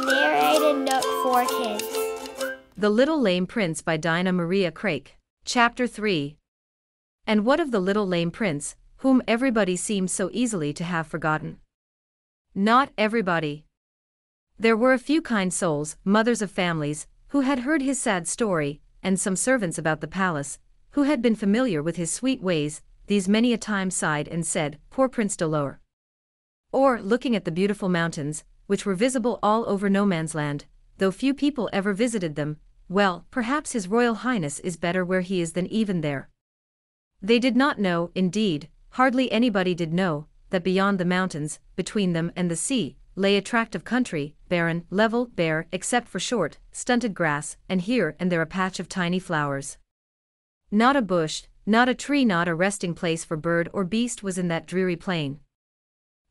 narrated Nook for Kids. The Little Lame Prince by Dinah Maria Craik. Chapter 3. And what of the little lame prince, whom everybody seems so easily to have forgotten? Not everybody. There were a few kind souls, mothers of families, who had heard his sad story, and some servants about the palace, who had been familiar with his sweet ways. These many a time sighed and said, "Poor Prince Dolor." Or, looking at the beautiful mountains, which were visible all over No Man's Land, though few people ever visited them, "Well, perhaps His Royal Highness is better where he is than even there." They did not know, indeed, hardly anybody did know, that beyond the mountains, between them and the sea, lay a tract of country, barren, level, bare, except for short, stunted grass, and here and there a patch of tiny flowers. Not a bush, not a tree, not a resting place for bird or beast was in that dreary plain.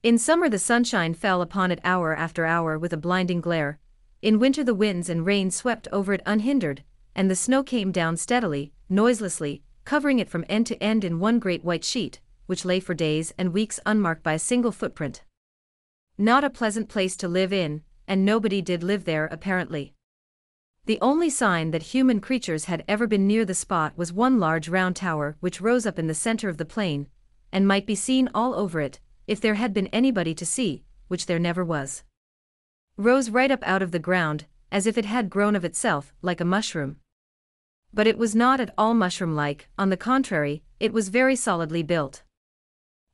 In summer the sunshine fell upon it hour after hour with a blinding glare. In winter the winds and rain swept over it unhindered, and the snow came down steadily, noiselessly, covering it from end to end in one great white sheet, which lay for days and weeks unmarked by a single footprint. Not a pleasant place to live in, and nobody did live there apparently. The only sign that human creatures had ever been near the spot was one large round tower which rose up in the center of the plain, and might be seen all over it, if there had been anybody to see, which there never was. Rose right up out of the ground, as if it had grown of itself, like a mushroom. But it was not at all mushroom-like, on the contrary, it was very solidly built.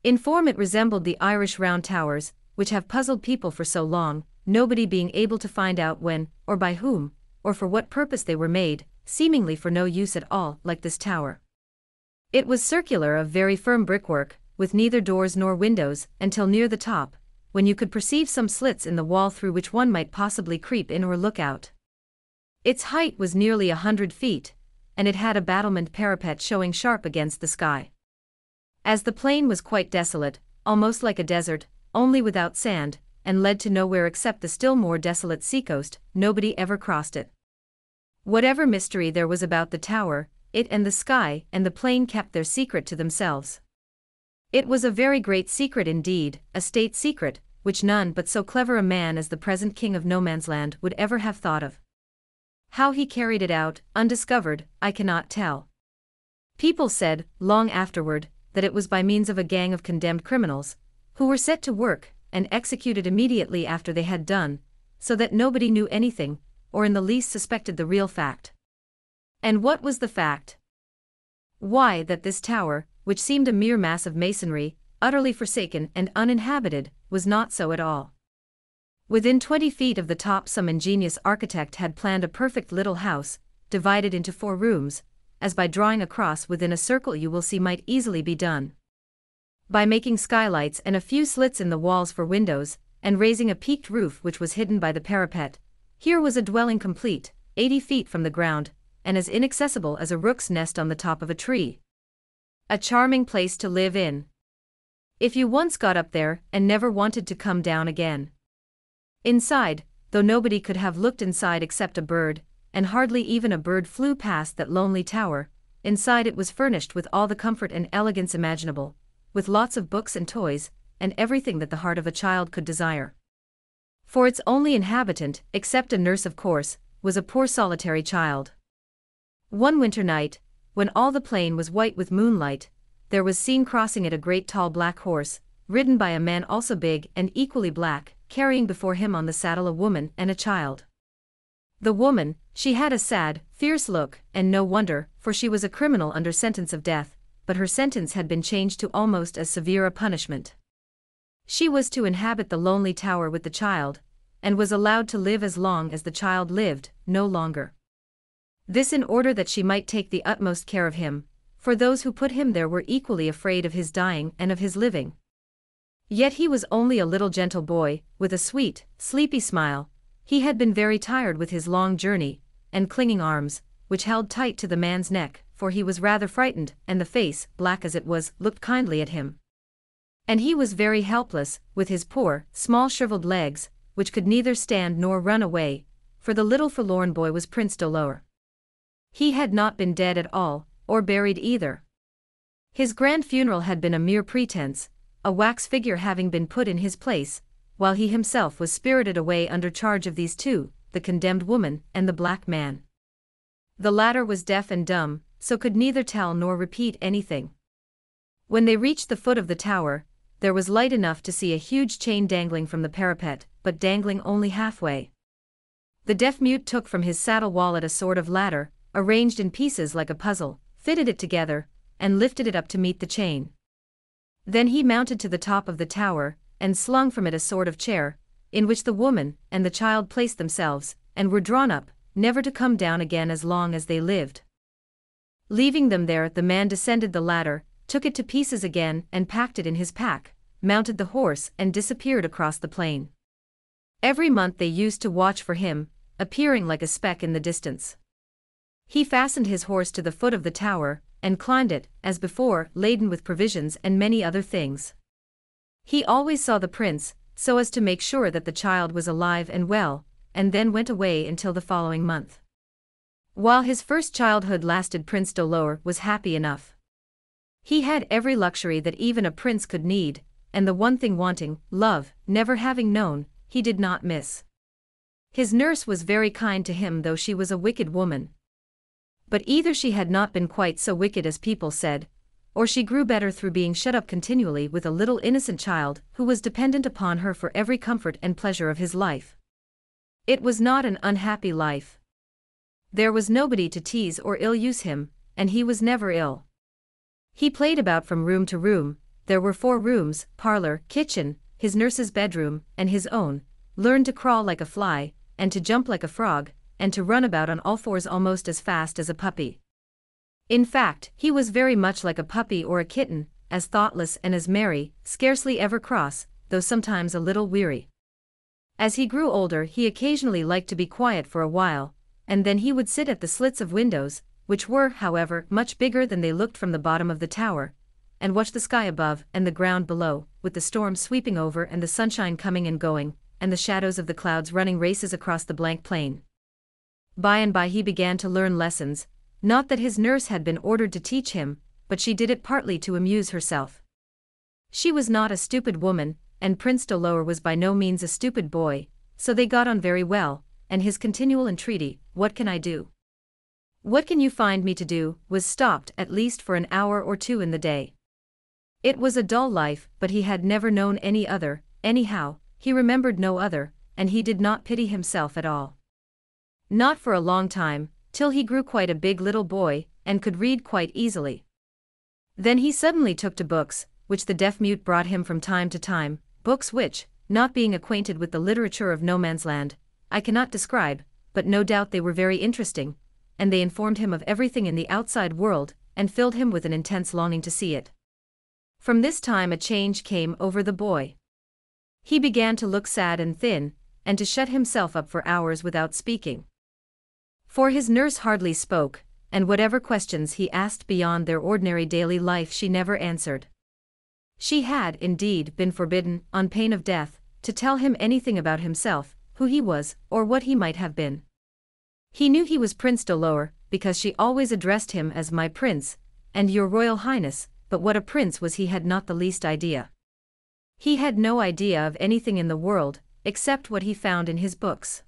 In form it resembled the Irish round towers, which have puzzled people for so long, nobody being able to find out when, or by whom, or for what purpose they were made, seemingly for no use at all, like this tower. It was circular, of very firm brickwork, with neither doors nor windows, until near the top, when you could perceive some slits in the wall through which one might possibly creep in or look out. Its height was nearly 100 feet, and it had a battlemented parapet showing sharp against the sky. As the plain was quite desolate, almost like a desert, only without sand, and led to nowhere except the still more desolate seacoast, nobody ever crossed it. Whatever mystery there was about the tower, it and the sky and the plain kept their secret to themselves. It was a very great secret indeed, a state secret, which none but so clever a man as the present king of No Man's Land would ever have thought of. How he carried it out, undiscovered, I cannot tell. People said, long afterward, that it was by means of a gang of condemned criminals, who were set to work, and executed immediately after they had done, so that nobody knew anything, or in the least suspected the real fact. And what was the fact? Why, that this tower, which seemed a mere mass of masonry, utterly forsaken and uninhabited, was not so at all. Within 20 feet of the top some ingenious architect had planned a perfect little house, divided into 4 rooms, as by drawing a cross within a circle you will see might easily be done. By making skylights and a few slits in the walls for windows, and raising a peaked roof which was hidden by the parapet, here was a dwelling complete, 80 feet from the ground, and as inaccessible as a rook's nest on the top of a tree. A charming place to live in, if you once got up there and never wanted to come down again. Inside, though nobody could have looked inside except a bird, and hardly even a bird flew past that lonely tower, inside it was furnished with all the comfort and elegance imaginable, with lots of books and toys, and everything that the heart of a child could desire. For its only inhabitant, except a nurse of course, was a poor solitary child. One winter night, when all the plain was white with moonlight, there was seen crossing it a great tall black horse, ridden by a man also big and equally black, carrying before him on the saddle a woman and a child. The woman, she had a sad, fierce look, and no wonder, for she was a criminal under sentence of death, but her sentence had been changed to almost as severe a punishment. She was to inhabit the lonely tower with the child, and was allowed to live as long as the child lived, no longer. This in order that she might take the utmost care of him, for those who put him there were equally afraid of his dying and of his living. Yet he was only a little gentle boy, with a sweet, sleepy smile. He had been very tired with his long journey, and clinging arms, which held tight to the man's neck, for he was rather frightened, and the face, black as it was, looked kindly at him. And he was very helpless, with his poor, small shriveled legs, which could neither stand nor run away, for the little forlorn boy was Prince Dolor. He had not been dead at all, or buried either. His grand funeral had been a mere pretense, a wax figure having been put in his place, while he himself was spirited away under charge of these two, the condemned woman and the black man. The latter was deaf and dumb, so could neither tell nor repeat anything. When they reached the foot of the tower, there was light enough to see a huge chain dangling from the parapet, but dangling only halfway. The deaf-mute took from his saddle wallet a sort of ladder, arranged in pieces like a puzzle, fitted it together, and lifted it up to meet the chain. Then he mounted to the top of the tower, and slung from it a sort of chair, in which the woman and the child placed themselves, and were drawn up, never to come down again as long as they lived. Leaving them there, the man descended the ladder, took it to pieces again and packed it in his pack, mounted the horse and disappeared across the plain. Every month they used to watch for him, appearing like a speck in the distance. He fastened his horse to the foot of the tower, and climbed it, as before, laden with provisions and many other things. He always saw the prince, so as to make sure that the child was alive and well, and then went away until the following month. While his first childhood lasted, Prince Dolor was happy enough. He had every luxury that even a prince could need, and the one thing wanting, love, never having known, he did not miss. His nurse was very kind to him, though she was a wicked woman. But either she had not been quite so wicked as people said, or she grew better through being shut up continually with a little innocent child who was dependent upon her for every comfort and pleasure of his life. It was not an unhappy life. There was nobody to tease or ill-use him, and he was never ill. He played about from room to room. There were 4 rooms, parlor, kitchen, his nurse's bedroom, and his own, learned to crawl like a fly, and to jump like a frog, and to run about on all fours almost as fast as a puppy. In fact, he was very much like a puppy or a kitten, as thoughtless and as merry, scarcely ever cross, though sometimes a little weary. As he grew older, he occasionally liked to be quiet for a while, and then he would sit at the slits of windows, which were, however, much bigger than they looked from the bottom of the tower, and watch the sky above and the ground below, with the storm sweeping over and the sunshine coming and going, and the shadows of the clouds running races across the blank plain. By and by he began to learn lessons, not that his nurse had been ordered to teach him, but she did it partly to amuse herself. She was not a stupid woman, and Prince Dolor was by no means a stupid boy, so they got on very well, and his continual entreaty, "What can I do? What can you find me to do?" was stopped at least for an hour or 2 in the day. It was a dull life, but he had never known any other, anyhow, he remembered no other, and he did not pity himself at all. Not for a long time, till he grew quite a big little boy, and could read quite easily. Then he suddenly took to books, which the deaf-mute brought him from time to time, books which, not being acquainted with the literature of no man's land, I cannot describe, but no doubt they were very interesting, and they informed him of everything in the outside world, and filled him with an intense longing to see it. From this time a change came over the boy. He began to look sad and thin, and to shut himself up for hours without speaking. For his nurse hardly spoke, and whatever questions he asked beyond their ordinary daily life she never answered. She had, indeed, been forbidden, on pain of death, to tell him anything about himself, who he was, or what he might have been. He knew he was Prince Dolor, because she always addressed him as "my prince," and "your royal highness," but what a prince was he had not the least idea. He had no idea of anything in the world, except what he found in his books.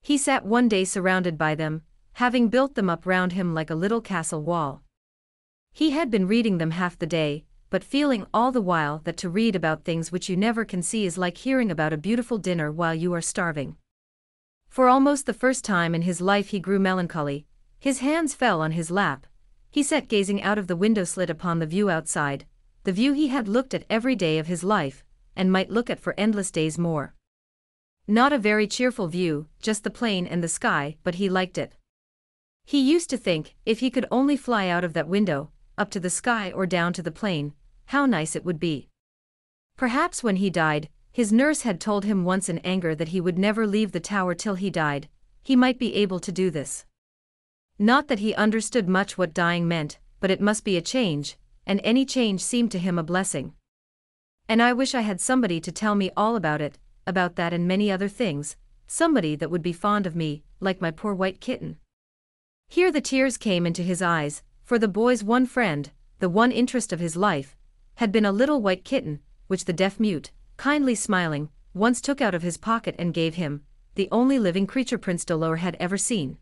He sat one day surrounded by them, having built them up round him like a little castle wall. He had been reading them half the day, but feeling all the while that to read about things which you never can see is like hearing about a beautiful dinner while you are starving. For almost the first time in his life he grew melancholy, his hands fell on his lap, he sat gazing out of the window slit upon the view outside, the view he had looked at every day of his life, and might look at for endless days more. Not a very cheerful view, just the plain and the sky, but he liked it. He used to think, if he could only fly out of that window, up to the sky or down to the plain, how nice it would be. Perhaps when he died, his nurse had told him once in anger that he would never leave the tower till he died, he might be able to do this. Not that he understood much what dying meant, but it must be a change, and any change seemed to him a blessing. And I wish I had somebody to tell me all about it, about that and many other things, somebody that would be fond of me, like my poor white kitten. Here the tears came into his eyes, for the boy's one friend, the one interest of his life, had been a little white kitten, which the deaf-mute, kindly smiling, once took out of his pocket and gave him, the only living creature Prince Dolor had ever seen.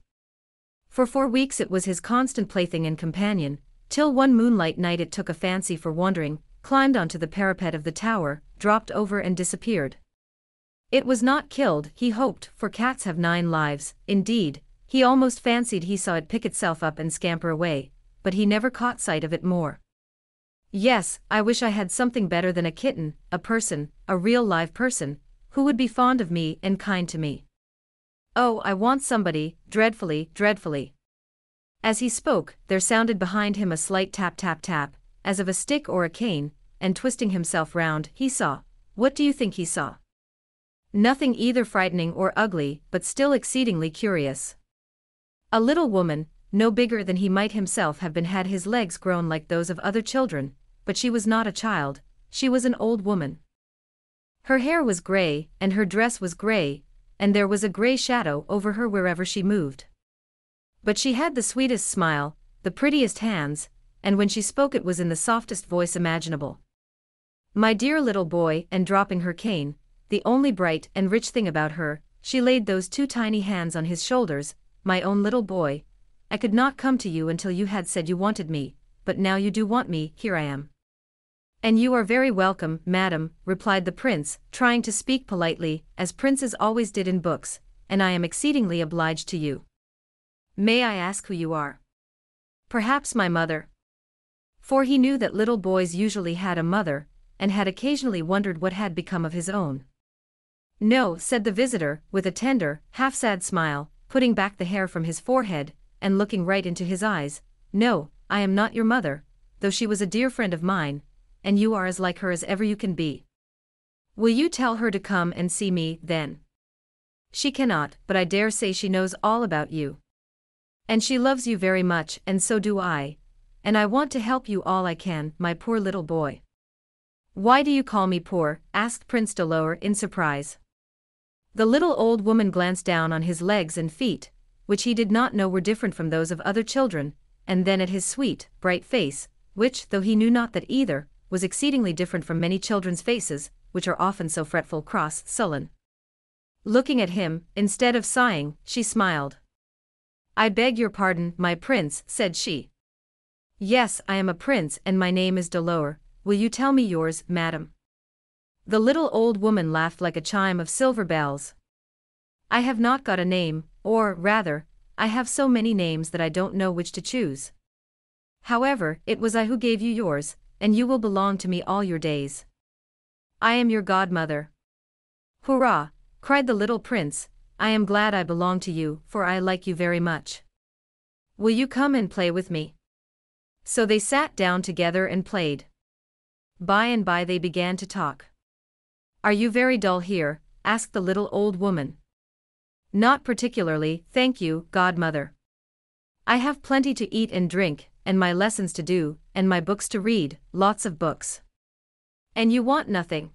For 4 weeks it was his constant plaything and companion, till one moonlight night it took a fancy for wandering, climbed onto the parapet of the tower, dropped over and disappeared. It was not killed, he hoped, for cats have 9 lives, indeed, he almost fancied he saw it pick itself up and scamper away, but he never caught sight of it more. Yes, I wish I had something better than a kitten, a person, a real live person, who would be fond of me and kind to me. Oh, I want somebody, dreadfully, dreadfully. As he spoke, there sounded behind him a slight tap tap tap, as of a stick or a cane, and twisting himself round, he saw. What do you think he saw? Nothing either frightening or ugly, but still exceedingly curious. A little woman, no bigger than he might himself have been had his legs grown like those of other children, but she was not a child, she was an old woman. Her hair was grey, and her dress was grey, and there was a grey shadow over her wherever she moved. But she had the sweetest smile, the prettiest hands, and when she spoke it was in the softest voice imaginable. My dear little boy, and dropping her cane, the only bright and rich thing about her, she laid those 2 tiny hands on his shoulders. My own little boy, I could not come to you until you had said you wanted me, but now you do want me, here I am. And you are very welcome, madam, replied the prince, trying to speak politely, as princes always did in books, and I am exceedingly obliged to you. May I ask who you are? Perhaps my mother. For he knew that little boys usually had a mother, and had occasionally wondered what had become of his own. No, said the visitor, with a tender, half-sad smile, putting back the hair from his forehead, and looking right into his eyes. No, I am not your mother, though she was a dear friend of mine, and you are as like her as ever you can be. Will you tell her to come and see me, then? She cannot, but I dare say she knows all about you. And she loves you very much, and so do I, and I want to help you all I can, my poor little boy. Why do you call me poor? Asked Prince Dolor in surprise. The little old woman glanced down on his legs and feet, which he did not know were different from those of other children, and then at his sweet, bright face, which, though he knew not that either, was exceedingly different from many children's faces, which are often so fretful, cross, sullen. Looking at him, instead of sighing, she smiled. I beg your pardon, my prince, said she. Yes, I am a prince and my name is Dolor. Will you tell me yours, madam? The little old woman laughed like a chime of silver bells. I have not got a name, or, rather, I have so many names that I don't know which to choose. However, it was I who gave you yours, and you will belong to me all your days. I am your godmother. Hurrah! Cried the little prince, I am glad I belong to you, for I like you very much. Will you come and play with me? So they sat down together and played. By and by they began to talk. Are you very dull here? Asked the little old woman. Not particularly, thank you, godmother. I have plenty to eat and drink, and my lessons to do, and my books to read, lots of books. And you want nothing?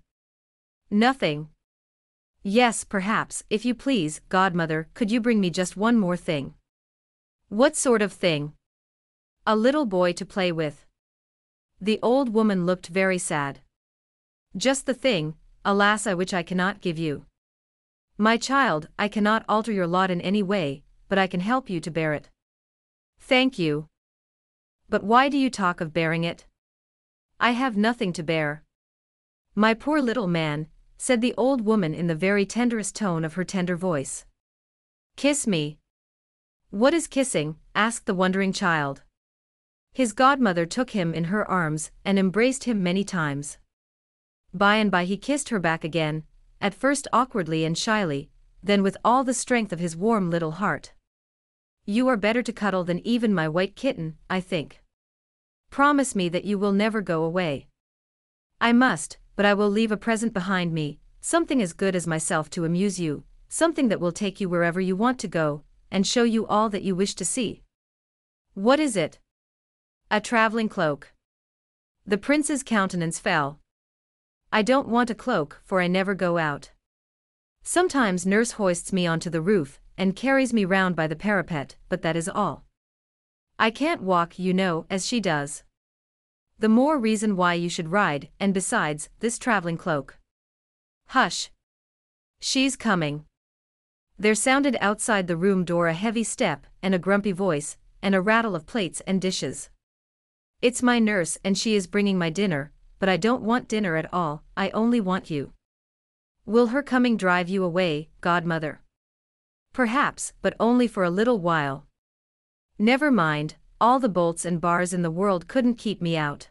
Nothing. Yes, perhaps, if you please, godmother, could you bring me just one more thing? What sort of thing? A little boy to play with. The old woman looked very sad. Just the thing, alas, which I cannot give you. My child, I cannot alter your lot in any way, but I can help you to bear it. Thank you. But why do you talk of bearing it? I have nothing to bear. My poor little man, said the old woman in the very tenderest tone of her tender voice. Kiss me. What is kissing? Asked the wondering child. His godmother took him in her arms and embraced him many times. By and by he kissed her back again, at first awkwardly and shyly, then with all the strength of his warm little heart. You are better to cuddle than even my white kitten, I think. Promise me that you will never go away. I must, but I will leave a present behind me, something as good as myself to amuse you, something that will take you wherever you want to go, and show you all that you wish to see. What is it? A traveling cloak. The prince's countenance fell. I don't want a cloak, for I never go out. Sometimes nurse hoists me onto the roof, and carries me round by the parapet, but that is all. I can't walk, you know, as she does. The more reason why you should ride, and besides, this traveling cloak. Hush! She's coming. There sounded outside the room door a heavy step, and a grumpy voice, and a rattle of plates and dishes. It's my nurse and she is bringing my dinner, but I don't want dinner at all, I only want you. Will her coming drive you away, godmother? Perhaps, but only for a little while. Never mind, all the bolts and bars in the world couldn't keep me out.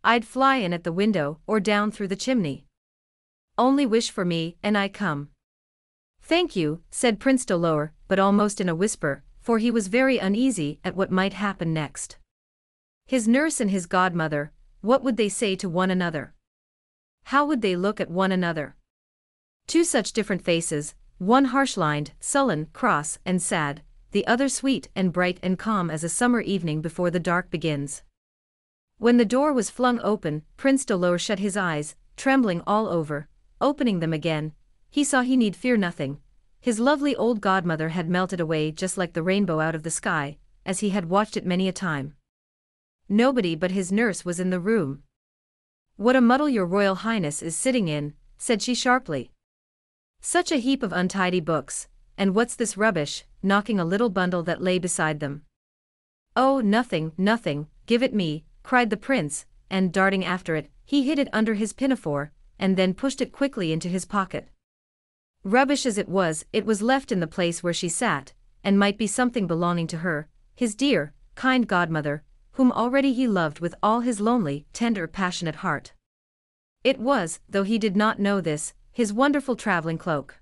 I'd fly in at the window or down through the chimney. Only wish for me and I come. Thank you, said Prince Dolor, but almost in a whisper, for he was very uneasy at what might happen next. His nurse and his godmother, what would they say to one another? How would they look at one another? Two such different faces, one harsh-lined, sullen, cross, and sad, the other sweet and bright and calm as a summer evening before the dark begins. When the door was flung open, Prince Dolor shut his eyes, trembling all over. Opening them again, he saw he need fear nothing. His lovely old godmother had melted away just like the rainbow out of the sky, as he had watched it many a time. Nobody but his nurse was in the room. What a muddle your Royal Highness is sitting in, said she sharply. Such a heap of untidy books, and what's this rubbish, knocking a little bundle that lay beside them. Oh, nothing, nothing, give it me, cried the prince, and darting after it, he hid it under his pinafore, and then pushed it quickly into his pocket. Rubbish as it was left in the place where she sat, and might be something belonging to her, his dear, kind godmother, whom already he loved with all his lonely, tender, passionate heart. It was, though he did not know this, his wonderful traveling cloak.